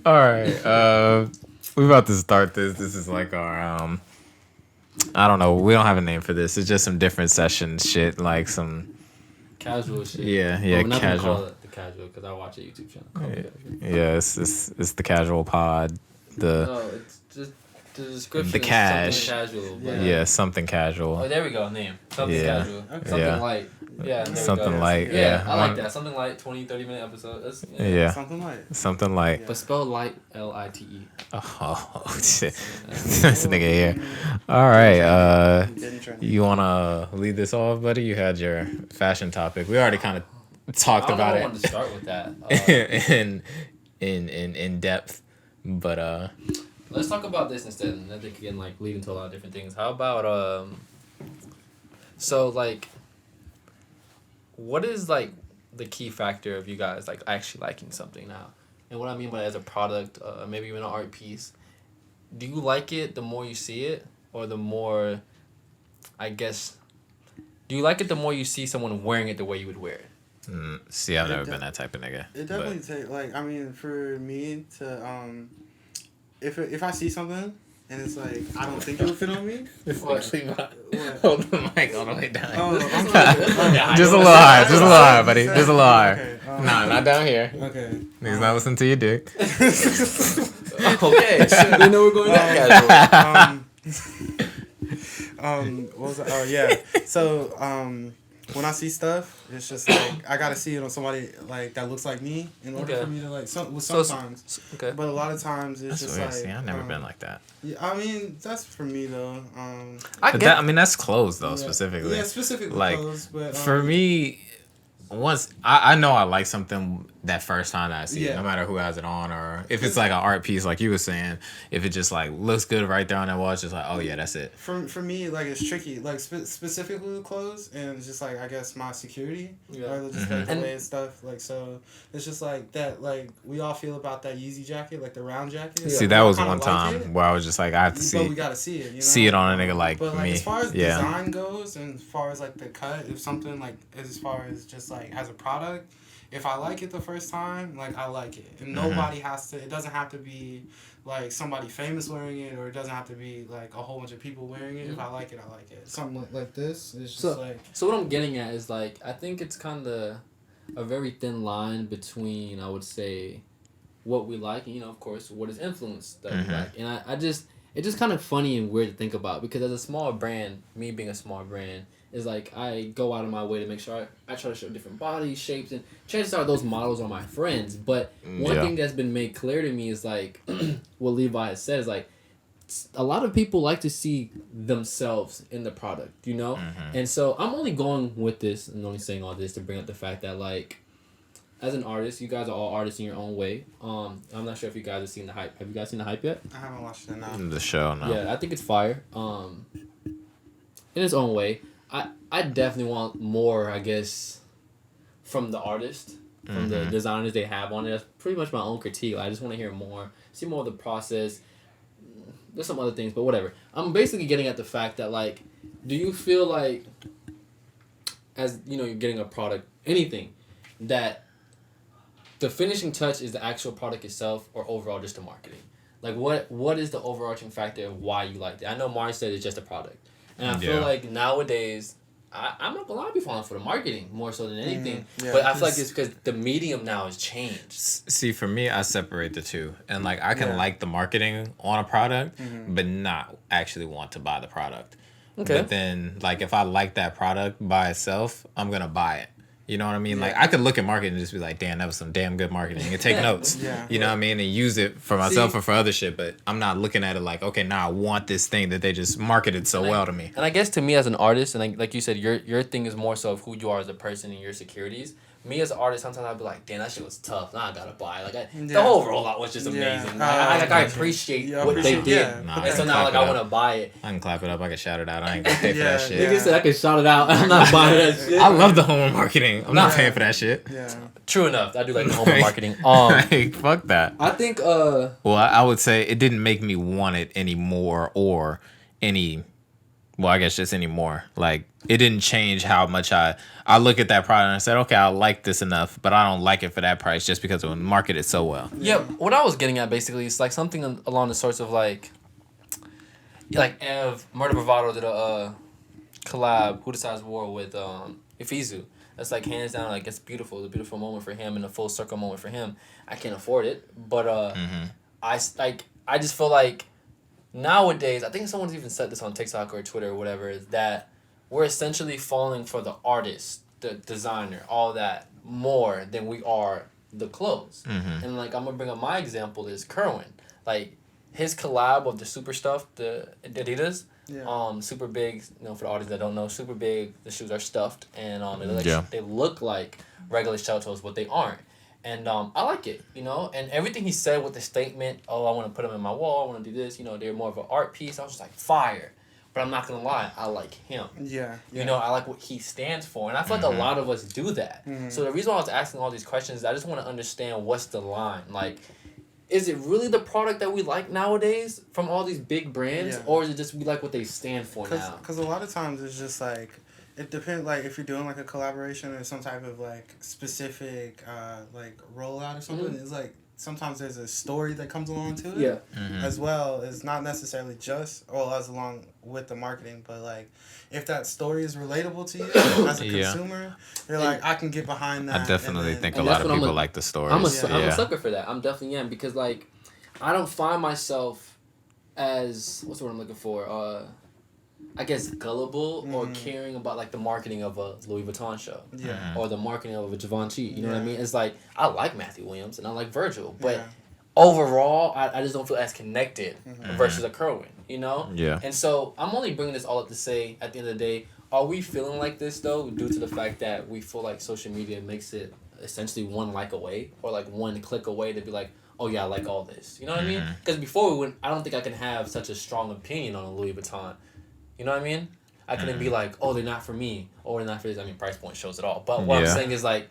All right. We about to start this. This is like our I don't know. We don't have a name for this. It's just some different session shit, like some casual shit. Yeah, But we're not gonna casual. call it the casual because I watch a YouTube channel. Called Yeah, The Casual. yeah, it's the casual pod. No, it's just the description. The is cash. something casual. But Yeah, something casual. Oh, there we go. Name something Yeah. casual. Okay. Something Yeah. light. Yeah, there Something we go. light. Yeah, Yeah, I like that. Something light. 20-30 minute episode. That's, Yeah, Something Lite. something like. But spell light Lite. Oh shit, this nigga here. All right. Getting trendy. You wanna lead this off, buddy? You had your fashion topic. We already kind of talked about I it. wanted to start with that. in depth, but Let's talk about this instead, and I think again like lead into a lot of different things. How about so like, what is like the key factor of you guys like actually liking something now? And what I mean by that as a product, maybe even an art piece. Do you like it the more you see it, or the more, I guess, do you like it the more you see someone wearing it the way you would wear it? see, I've never been that type of nigga. It definitely take like I mean for me to if I see something and it's like I don't think it would fit on me. Hold the mic all the way down. Oh, Just a little higher, just a little higher, buddy. Just a little higher. Okay, Nah, not down here. Okay. Niggas not listening to your dick. Okay, shit, they know we're going that casual. What was it? Oh yeah. So when I see stuff, it's just like I gotta see it on somebody like that looks like me in order Okay. for me to like sometimes. Okay. But a lot of times it's That's just weird. like See, I've never been like that. Yeah, I mean that's for me though. But that, I mean, that's clothes though, Yeah. specifically. Yeah, specifically Like, clothes, but For me, once I know I like something that first time that I see it, Yeah. no matter who has it on, or if it's like an art piece, like you were saying, if it just like looks good right there on that wall, it's just like, oh yeah, that's it. For me, like it's tricky, like specifically with clothes, and it's just like I guess my security, Yeah. or just Mm-hmm. like the And- way and stuff. Like so, it's just like that. Like we all feel about that Yeezy jacket, like the round jacket. Yeah. See, Like, that I was kinda one like time it, where I was just like, I have to but we see gotta see it. You know? see it on a nigga like But like me. as far as Yeah. design goes, and as far as like the cut, if something like as far as just like as a product, if I like it the first time, like I like it, and nobody has to. It doesn't have to be like somebody famous wearing it, or it doesn't have to be like a whole bunch of people wearing it. If I like it, I like it. Something like this, it's just like So what I'm getting at is like I think it's kind of a very thin line between I would say what we like and of course what is influence that we like, and I just it's just kind of funny and weird to think about because as a small brand, me being a small brand is like I go out of my way to make sure I try to show different body shapes, and chances are those models are my friends. But one Yeah. thing that's been made clear to me is like what Levi has said is like a lot of people like to see themselves in the product, and so I'm only going with this and only saying all this to bring up the fact that like as an artist, you guys are all artists in your own way. I'm not sure if you guys have seen The Hype. Have you guys seen The Hype yet? I haven't watched it now. The show now. Yeah, I think it's fire. In its own way, I definitely want more. I guess from the artist, from the designers they have on it. That's pretty much my own critique. I just want to hear more, see more of the process. There's some other things, but whatever. I'm basically getting at the fact that like, do you feel like, as you're getting a product, anything, that the finishing touch is the actual product itself, or overall just the marketing? Like, what is the overarching factor of why you like it? I know Mari said it's just a product. And I feel Yeah. like nowadays, I'm not gonna lie, I be falling for the marketing more so than anything. yeah, But I feel like it's because the medium now has changed. See, for me, I separate the two, and like I can Yeah. like the marketing on a product, but not actually want to buy the product. Okay. But then, like, if I like that product by itself, I'm gonna buy it. You know what I mean? Yeah. Like, I could look at marketing and just be like, damn, that was some damn good marketing, and take notes. Yeah. You know what I mean? And use it for myself See- or for other shit, but I'm not looking at it like, okay, now I want this thing that they just marketed so well to me. And I guess to me as an artist, and like you said, your thing is more so of who you are as a person and your securities. Me as an artist, sometimes I'd be like, damn, that shit was tough. Now I gotta buy. Like the Yeah. whole rollout was just Yeah. amazing. I appreciate Yeah, I what they appreciate- did. yeah. Nah, And I so can now clap like it I up. want to buy it. I can clap it up. I can shout it out. I ain't gonna pay for Yeah, that shit. yeah. Nigga said I can shout it out. I'm not buying that shit. I love the home marketing. I'm not Nah. paying for that shit. Yeah. True enough. I do like the home marketing. Like, fuck that. I think Well, I would say it didn't make me want it anymore or any Well, I guess just anymore. Like, it didn't change how much I look at that product and I said, okay, I like this enough, but I don't like it for that price just because it was marketed so well. Yeah, what I was getting at basically is like something along the sorts of like Ev Murder Bravado did a collab Who Decides War with Ifizu. That's like hands down like it's beautiful. It's a beautiful moment for him and a full circle moment for him. I can't afford it, but I just feel like nowadays, I think someone's even said this on TikTok or Twitter or whatever, is that we're essentially falling for the artist, the designer, all that more than we are the clothes. And like I'm gonna bring up my example is Kerwin. Like his collab of the super stuff, the Adidas, super big. You know, for the audience that don't know, super big. The shoes are stuffed and they look like regular shell toes, but they aren't. And I like it, you know, and everything he said with the statement, oh, I want to put them in my wall, I want to do this, you know, they're more of an art piece. I was just like, fire. But I'm not going to lie, I like him. Yeah. You know, I like what he stands for. And I feel like a lot of us do that. So the reason why I was asking all these questions is I just want to understand what's the line. Like, is it really the product that we like nowadays from all these big brands? Yeah. Or is it just we like what they stand for now? Because a lot of times it's just like, it depends, like, if you're doing, like, a collaboration or some type of, like, specific, like, rollout or something, it's, like, sometimes there's a story that comes along to it. Yeah. As well. It's not necessarily just, as along with the marketing, but, like, if that story is relatable to you as a consumer, you're like, I can get behind that. I definitely think a lot of people like the stories. I'm a sucker for that. I'm definitely am, because, like, I don't find myself as, what's the word I'm looking for, I guess gullible or caring about like the marketing of a Louis Vuitton show, or the marketing of a Givenchy. You know what I mean? It's like I like Matthew Williams and I like Virgil, but overall, I just don't feel as connected versus a Kerwin. You know? Yeah. And so I'm only bringing this all up to say, at the end of the day, are we feeling like this though, due to the fact that we feel like social media makes it essentially one like away or like one click away to be like, oh yeah, I like all this. You know what I mean? Because before I don't think I can have such a strong opinion on a Louis Vuitton. You know what I mean? I couldn't be like, oh, they're not for me, or they're not for this. I mean, price point shows it all. But what I'm saying is, like,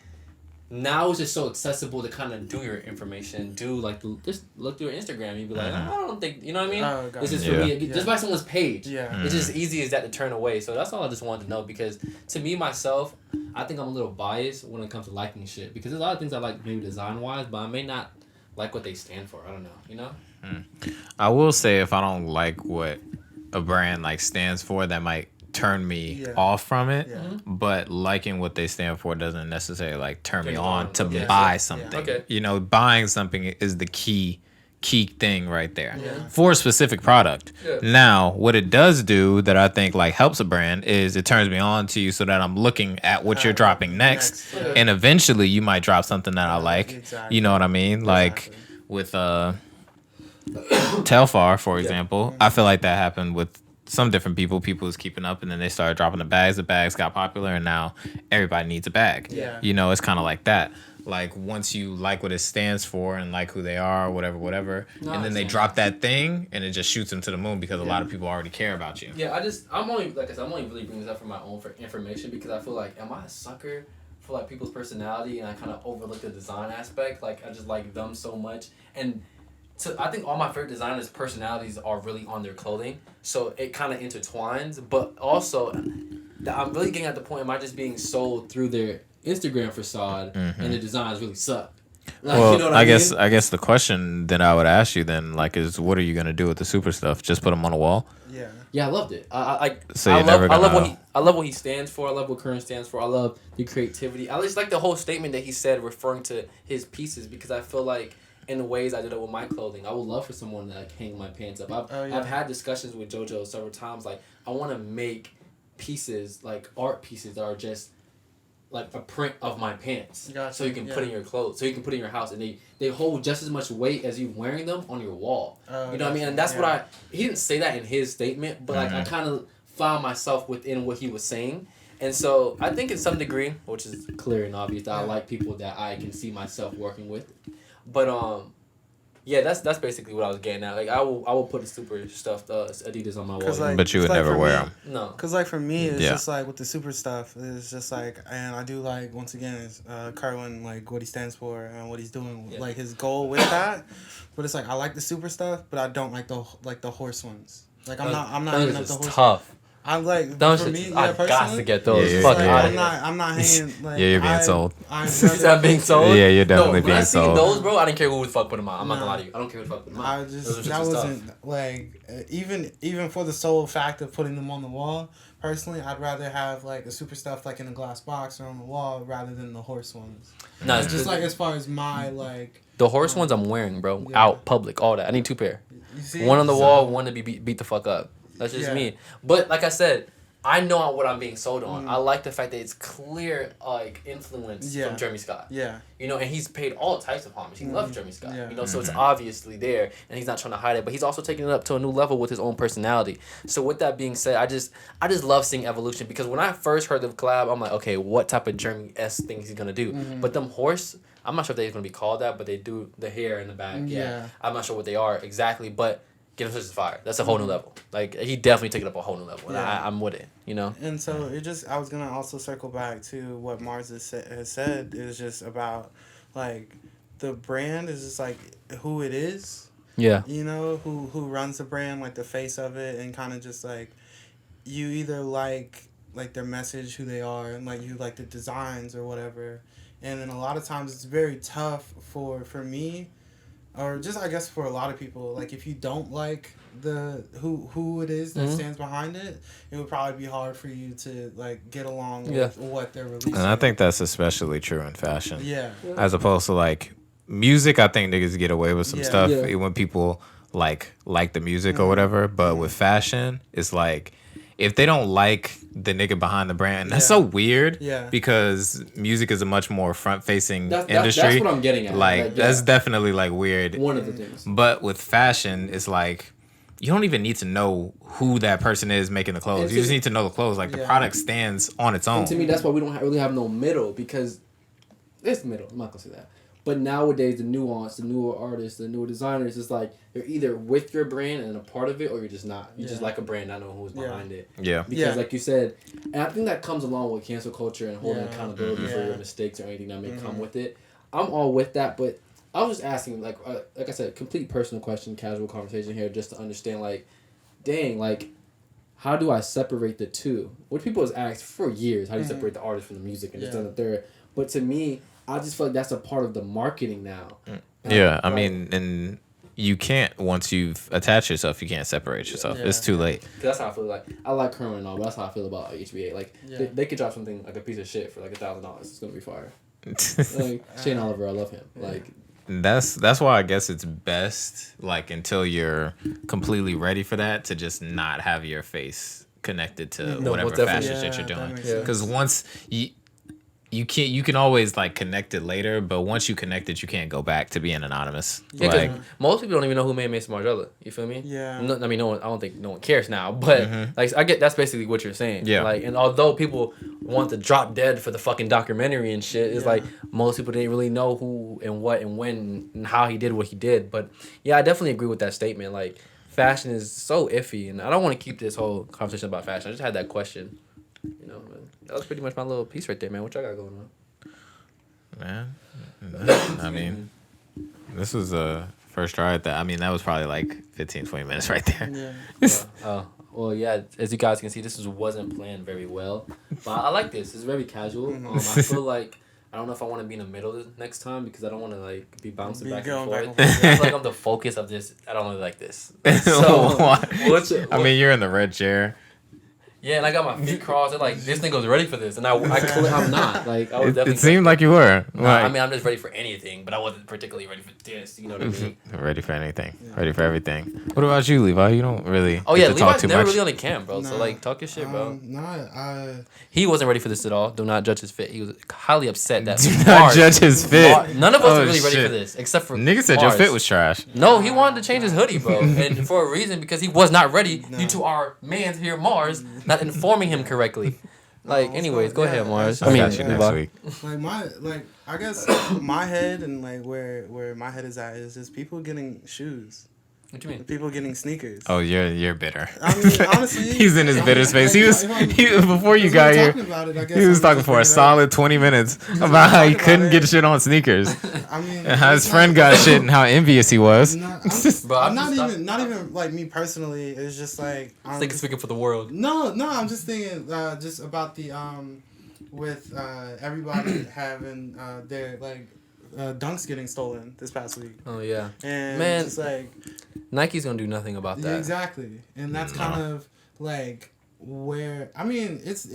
now it's just so accessible to kind of do your information, just look through your Instagram. You'd be like, I don't think, you know what I mean? Oh, this is for me. Just by someone's page. Yeah. It's just easy as that to turn away. So that's all I just wanted to know, because to me, myself, I think I'm a little biased when it comes to liking shit. Because there's a lot of things I like maybe design-wise, but I may not like what they stand for. I don't know, you know? I will say if I don't like what a brand like stands for, that might turn me off from it, but liking what they stand for doesn't necessarily like turn me on to buy something. You know, buying something is the key thing right there for a specific product. Now what it does do that I think like helps a brand is it turns me on to you so that I'm looking at what you're dropping next. And eventually you might drop something that I like. You know what I mean? Like with Telfar, for example, I feel like that happened with some different people. People was keeping up, and then they started dropping the bags. The bags got popular, and now everybody needs a bag. You know, it's kind of like that. Like once you like what it stands for and like who they are, whatever, and then they drop that thing, and it just shoots them to the moon because a lot of people already care about you. Yeah, I'm only really bringing this up for my own information, because I feel like, am I a sucker for like people's personality, and I kind of overlook the design aspect? Like I just like them so much, and I think all my favorite designers' personalities are really on their clothing, so it kind of intertwines. But also, I'm really getting at the point, am I just being sold through their Instagram facade, and the designs really suck? Like, well, you know what I mean? guess the question that I would ask you then, like, is what are you gonna do with the super stuff? Just put them on a wall? Yeah, I loved it. I love what he stands for. I love what Curran stands for. I love the creativity. I just like the whole statement that he said referring to his pieces, because I feel like, in the ways I did it with my clothing, I would love for someone to like hang my pants up. I've had discussions with JoJo several times. Like, I want to make pieces, like art pieces, that are just like a print of my pants, so you can put in your clothes, so you can put in your house, and they hold just as much weight as you wearing them on your wall. You know what I mean? And that's what he didn't say that in his statement, but like I kind of found myself within what he was saying. And so I think in some degree, which is clear and obvious, that I like people that I can see myself working with. But yeah, that's basically what I was getting at. Like I will put the super stuffed Adidas on my wall. Like, but you would never wear them. No. Cause like for me, it's just like with the super stuff, it's just like, and I do like, once again, it's Kerwin, like what he stands for and what he's doing, like his goal with that. But it's like I like the super stuff, but I don't like the horse ones. Like I'm not into the horse. Tough. I'm like, Those for shits, me, I personally, got to get those. Yeah, Fuck yeah. out I'm of not hanging. Like, Yeah, you're being sold. Is that being sold? Yeah, you're definitely when I being seen sold. those, bro, I didn't care who the fuck put them on. I'm not gonna lie to you. I don't care who the fuck put them on. That wasn't like even for the sole fact of putting them on the wall. Personally, I'd rather have like the super stuff like in a glass box or on the wall rather than the horse ones. No, it's just like as far as my like the horse ones I'm wearing, bro, Yeah. out public, all that. I need 2 pair. You see? One on the wall, one to be beat the fuck up. That's just me. But like I said, I know what I'm being sold on. I like the fact that it's clear like influence from Jeremy Scott. Yeah. You know, and he's paid all types of homage. He loves Jeremy Scott. Yeah. You know, so it's obviously there, and he's not trying to hide it. But he's also taking it up to a new level with his own personality. So with that being said, I just love seeing evolution, because when I first heard the collab, I'm like, okay, what type of Jeremy-esque things he's gonna do? But them horse, I'm not sure if they're gonna be called that, but they do the hair in the back. Yeah. I'm not sure what they are exactly, but Get Him Switch is fire. That's a whole new level. Like, he definitely took it up a whole new level. And I'm with it, you know? And so I was gonna also circle back to what Mars has said. It was just about like the brand is just like who it is. Yeah. You know, who runs the brand, like the face of it, and kind of just like you either like their message, who they are, and like you like the designs or whatever. And then a lot of times it's very tough for me, or just I guess for a lot of people, like if you don't like the who it is that stands behind it, it would probably be hard for you to like get along with what they're releasing. And I think that's especially true in fashion. Yeah. As opposed to like music, I think niggas get away with some stuff when people like the music or whatever. But with fashion, it's like if they don't like the nigga behind the brand, that's so weird. Yeah. Because music is a much more front facing industry. That's what I'm getting at. Like that's definitely like weird. One of the things. But with fashion, it's like you don't even need to know who that person is making the clothes. You just need to know the clothes. Like the product stands on its own. And to me, that's why we don't really have no middle, because it's middle. I'm not gonna say that. But nowadays, the nuance, the newer artists, the newer designers, is like you're either with your brand and a part of it, or you're just not. You just like a brand, not knowing who's behind it. Yeah. Because like you said, and I think that comes along with cancel culture and holding accountability for your mistakes or anything that may come with it. I'm all with that, but I was just asking, like I said, complete personal question, casual conversation here, just to understand, like, dang, like, how do I separate the two? Which people has asked for years, how do you separate the artist from the music and just the third? But to me, I just feel like that's a part of the marketing now. Yeah, I mean, and you can't, once you've attached yourself, you can't separate yourself. It's too late. That's how I feel. Like, I like Kerwin and all, but that's how I feel about HBA. Like, they could drop something like a piece of shit for like $1,000. It's gonna be fire. Like Shane Oliver, I love him. Like, that's why I guess it's best, like, until you're completely ready for that, to just not have your face connected to whatever fashion shit you're doing. Because once you can always like connect it later, but once you connect it, you can't go back to being anonymous. Yeah, like, most people don't even know who made Mason Margiela. You feel me? Yeah. No, I mean, no one. I don't think no one cares now. But like, I get that's basically what you're saying. Yeah. Like, and although people want to drop dead for the fucking documentary and shit, it's like most people didn't really know who and what and when and how he did what he did. But yeah, I definitely agree with that statement. Like, fashion is so iffy, and I don't want to keep this whole conversation about fashion. I just had that question. You know, man. That was pretty much my little piece right there, man. What y'all got going on? Man, I mean, this was a first try at that. I mean, that was probably like 15, 20 minutes right there. Yeah. Well, yeah, as you guys can see, this wasn't planned very well. But I like this. It's very casual. I feel like, I don't know if I want to be in the middle next time, because I don't want to like be bouncing back and forth. I feel like I'm the focus of this. I don't really like this. So, I mean, you're in the red chair. Yeah, and I got my feet crossed. And like, this nigga was ready for this, and I'm not. Like, I was definitely. It seemed like you were. Nah, I mean, I'm just ready for anything, but I wasn't particularly ready for this. You know what I mean? Ready for anything. Ready for everything. What about you, Levi? You don't really. Oh yeah, get to talk Levi's too never much. really on the cam, bro. So like, talk your shit, bro. No, He wasn't ready for this at all. Do not judge his fit. He was highly upset that Do not judge his fit. None of us Oh, were really ready shit. for this, except for Nigga said Mars. your fit was trash. No, he wanted to change his hoodie, bro, and for a reason, because he was not ready due to our man here, Mars, not informing him correctly. Like, anyways, go ahead, Mars. I got you next week. I guess my head and like where my head is at is just people getting shoes. What do you mean? People getting sneakers. Oh, you're bitter. I mean, honestly, he's in his bitter space. He was before you got here. He was talking for a solid 20 minutes about how he couldn't get shit on sneakers. I mean, and how his friend got shit and how envious he was. I'm not even like me personally. It's just like I think speaking for the world. No, I'm just thinking just about the with everybody having their like dunks getting stolen this past week. Oh yeah, and man, it's like Nike's gonna do nothing about that. Yeah, exactly, and that's kind of like where I mean it's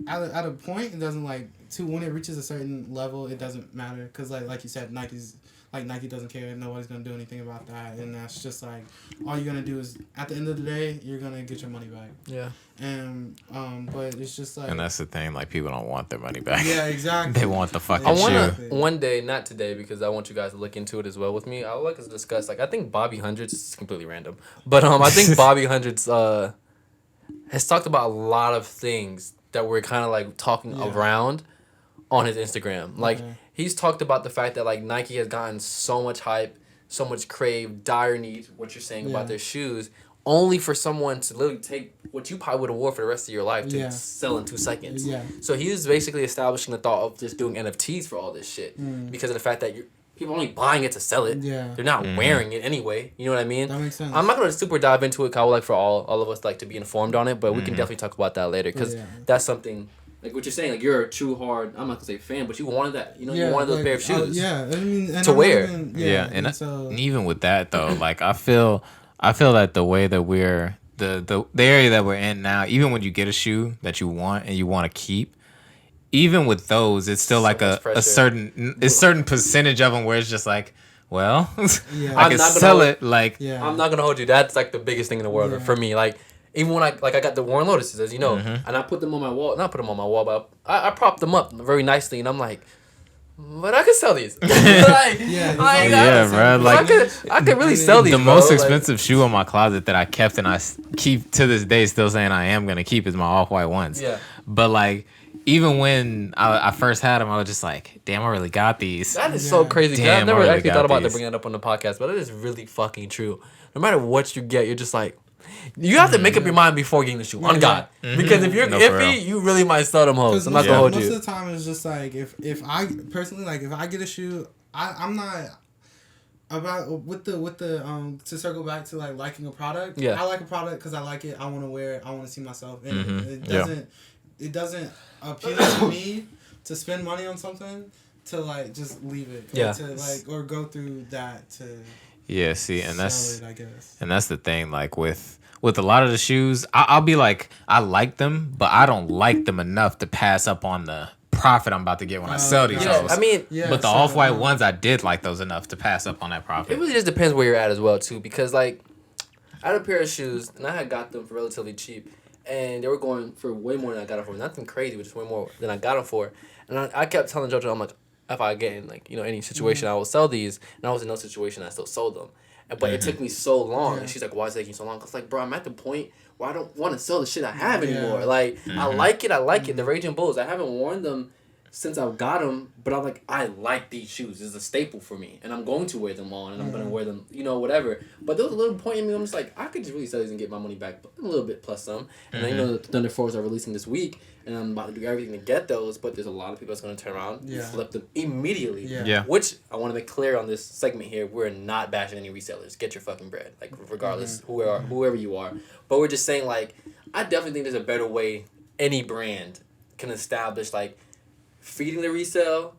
at a point it doesn't like when it reaches a certain level it doesn't matter because like you said Nike doesn't care, nobody's gonna do anything about that, and that's just like all you're gonna do is at the end of the day you're gonna get your money back. Yeah. And but it's just like, and that's the thing, like people don't want their money back. Yeah, exactly. They want the fucking I wanna shoe. one day, not today, because I want you guys to look into it as well with me. I would like us to discuss. Like I think Bobby Hundreds is completely random, but I think Bobby Hundreds has talked about a lot of things that we're kind of like talking around on his Instagram. Like he's talked about the fact that like Nike has gotten so much hype, so much crave, dire need. What you're saying about their shoes, only for someone to literally take what you probably would have wore for the rest of your life to sell in 2 seconds. Yeah. So he was basically establishing the thought of just doing NFTs for all this shit because of the fact that people are only buying it to sell it. Yeah. They're not wearing it anyway. You know what I mean? That makes sense. I'm not going to super dive into it because I would like for all of us like to be informed on it, but we can definitely talk about that later because that's something... Like what you're saying, like you're a true hard, I'm not gonna say fan, but you wanted that, you know, you wanted those pair of shoes. I mean, and to wear. And even with that though, like I feel that the way that we're the area that we're in now, even when you get a shoe that you want and you want to keep, even with those, it's still so like a certain percentage of them where it's just like, well, I can sell it. Like, I'm not gonna hold you. That's like the biggest thing in the world for me. Like. Even when I got the Warren Lotuses, as you know, and I put them on my wall. Not put them on my wall, but I propped them up very nicely, and I'm like, but I could sell these. Bro. Like, I could really sell these. The most expensive shoe in my closet that I kept and I keep to this day, still saying I am gonna keep, is my off-white ones. Yeah. But like, even when I first had them, I was just like, damn, I really got these. That is so crazy. Damn, I've never actually thought about to bring that up on the podcast, but it is really fucking true. No matter what you get, you're just like. You have to make up your mind before getting the shoe, on God. Because if you're iffy, you really might sell them hoes. I'm not gonna hold you. Most of the time, it's just like if I personally like if I get a shoe, I'm not about with the to circle back to like liking a product. Yeah. I like a product because I like it. I want to wear it. I want to see myself in it. It doesn't appeal to me to spend money on something to like just leave it. Yeah. To like or go through that to. Yeah. See, and that's I guess. And that's the thing. Like with a lot of the shoes, I'll be like, I like them, but I don't like them enough to pass up on the profit I'm about to get when I sell these shoes. I mean, but the off-white ones, I did like those enough to pass up on that profit. It really just depends where you're at as well, too, because like, I had a pair of shoes, and I had got them for relatively cheap, and they were going for way more than I got them for. Nothing crazy, but just way more than I got them for. And I kept telling JoJo, I'm like, if I get in like any situation, I will sell these. And I was in no situation, I still sold them. But it took me so long. And she's like, why is it taking so long? Because, like, bro, I'm at the point where I don't want to sell the shit I have anymore. Like, I like it. The Raging Bulls, I haven't worn them since I've got them. But I'm like, I like these shoes. It's a staple for me. And I'm going to wear them on. And I'm going to wear them, whatever. But there was a little point in me, I'm just like, I could just really sell these and get my money back a little bit plus some. And then, the Thunder 4s are releasing this week. And I'm about to do everything to get those, but there's a lot of people that's going to turn around and flip them immediately. Yeah. Which, I want to make clear on this segment here, we're not bashing any resellers. Get your fucking bread. Like, regardless, whoever you are. But we're just saying, like, I definitely think there's a better way any brand can establish, like, feeding the resale,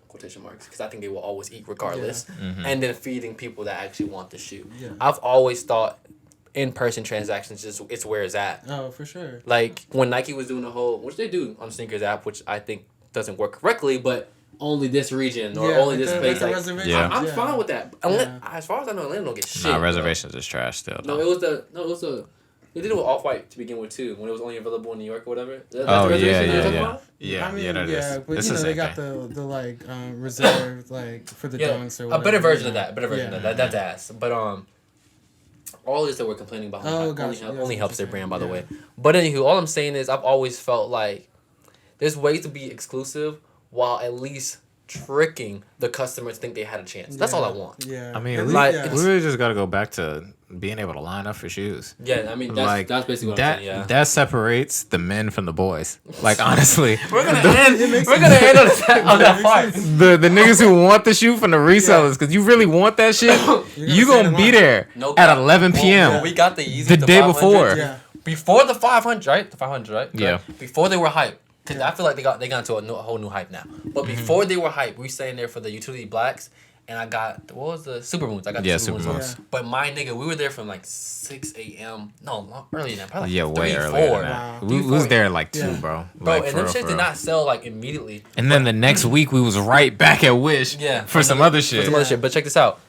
quotation marks, because I think they will always eat regardless, and then feeding people that actually want the shoe. Yeah. I've always thought in-person transactions it's where it's at. Oh, for sure. Like when Nike was doing the whole, which they do on Sneakers app, which I think doesn't work correctly, but only this region or only this place. Like, I'm fine with that. As far as I know, Atlanta don't get shit. Nah, reservations is trash still. No, it was the they did it with Off-White to begin with too, when it was only available in New York or whatever. Yeah. But they got the like reserved like for the dunks or whatever. A better version of that. That's ass. But all this that we're complaining about only helps their brand, by the way. But anywho, all I'm saying is I've always felt like there's ways to be exclusive while at least tricking the customer to think they had a chance. That's all I want. Yeah. I mean, At we, least- we really just got to go back to being able to line up for shoes. Yeah, I mean, that's basically what I'm saying, yeah. That separates the men from the boys. Like, honestly. We're gonna end on that part. The niggas who want the shoe from the resellers, because you really want that shit, you gonna be there at 11 p.m. Well, we got the Yeezys the day 500. before. Yeah. Before the 500, right? The 500, right? Yeah. Before they were hype. Because I feel like they got into a whole new hype now. But before they were hype, we staying there for the utility blacks. And I got, what was the Supermoons? I got the Supermoons. Supermoons. Yeah. But my nigga, we were there from like 6 a.m. No, earlier than that. Probably like way 3, earlier 4. than that. Wow. We was there at like 2, Yeah. bro. Bro, Like, and for them real, shit for did real. not sell like immediately. And then the next week, we was right back at Wish for some other shit. But check this out.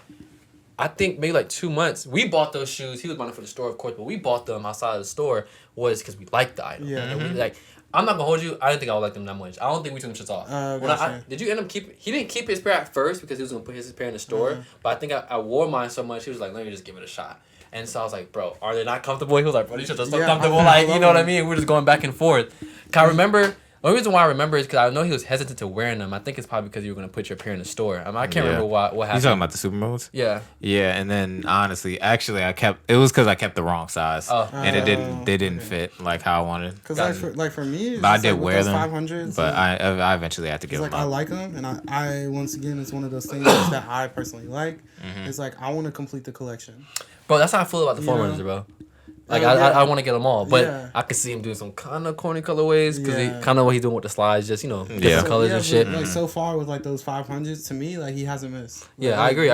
I think maybe like 2 months. We bought those shoes. He was buying them for the store, of course, but we bought them outside of the store was because we liked the item. Yeah. And we, like, I'm not gonna hold you. I didn't think I would like them that much. I don't think we took them shits off. Gotcha. Did you end up keep? He didn't keep his pair at first because he was gonna put his pair in the store. But I think I wore mine so much. He was like, "Let me just give it a shot." And so I was like, "Bro, are they not comfortable?" He was like, "Bro, these shits are so comfortable." Like, you know what I mean? We're just going back and forth. Cause I remember. The only reason why I remember is because I know he was hesitant to wearing them. I think it's probably because you were gonna put your pair in the store. I can't remember what happened. You talking about the Supermoons? Yeah. Yeah, and then honestly, actually, it was because I kept the wrong size, and they didn't fit like how I wanted. Because for me, it's But I just, did like, with wear those them. 500s, But I eventually had to give it's them like up. I like them, and I once again, it's one of those things that I personally like. It's like I want to complete the collection. Bro, that's how I feel about the Forerunners, bro. Like, I want to get them all. But I could see him doing some kind of corny colorways because kind of what he's doing with the slides, just, different colors and shit. Like, so far with, like, those 500s, to me, like, he hasn't missed. Yeah, I agree.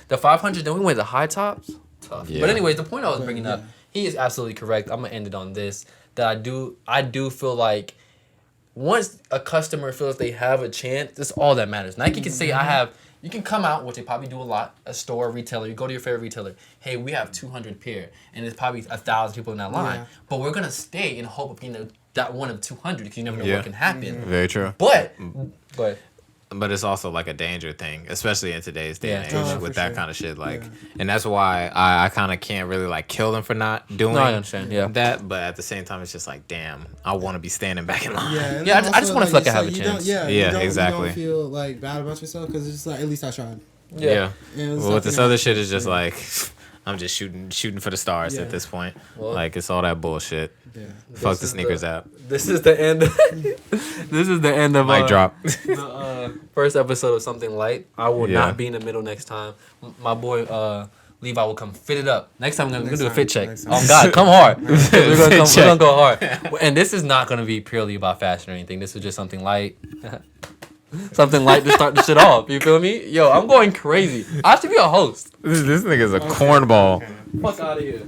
The 500, then we went to high tops. Tough. Yeah. But anyways, the point I was bringing up, he is absolutely correct. I'm going to end it on this. That I do feel like once a customer feels they have a chance, that's all that matters. Nike can say, you can come out, which they probably do a lot, a store, a retailer. You go to your favorite retailer. Hey, we have 200 pair, and there's probably 1,000 people in that line. But we're gonna stay in hope of being that one of 200 because you never know what can happen. Very true. But it's also like a danger thing, especially in today's day and age with that kind of shit. Like, and that's why I kind of can't really like kill them for not doing I understand. Yeah. that. But at the same time, it's just like, damn, I want to be standing back in line. Yeah, I just want to feel like I have a chance. Exactly. You don't feel like bad about yourself because it's just like, at least I tried. Yeah. And Well, with this other shit, it's just like I'm just shooting for the stars at this point. Well, like, it's all that bullshit. Yeah. Fuck the sneakers app. This is the end. This is the end of Mic drop. the first episode of Something Light. I will not be in the middle next time. My boy Levi will come fit it up. Next time we're gonna do a fit check. Oh God, come hard. we're gonna go hard. And this is not gonna be purely about fashion or anything. This is just something light. Something light to start the shit off. You feel me? Yo, I'm going crazy. I should be a host. This nigga's a cornball. Fuck out of here.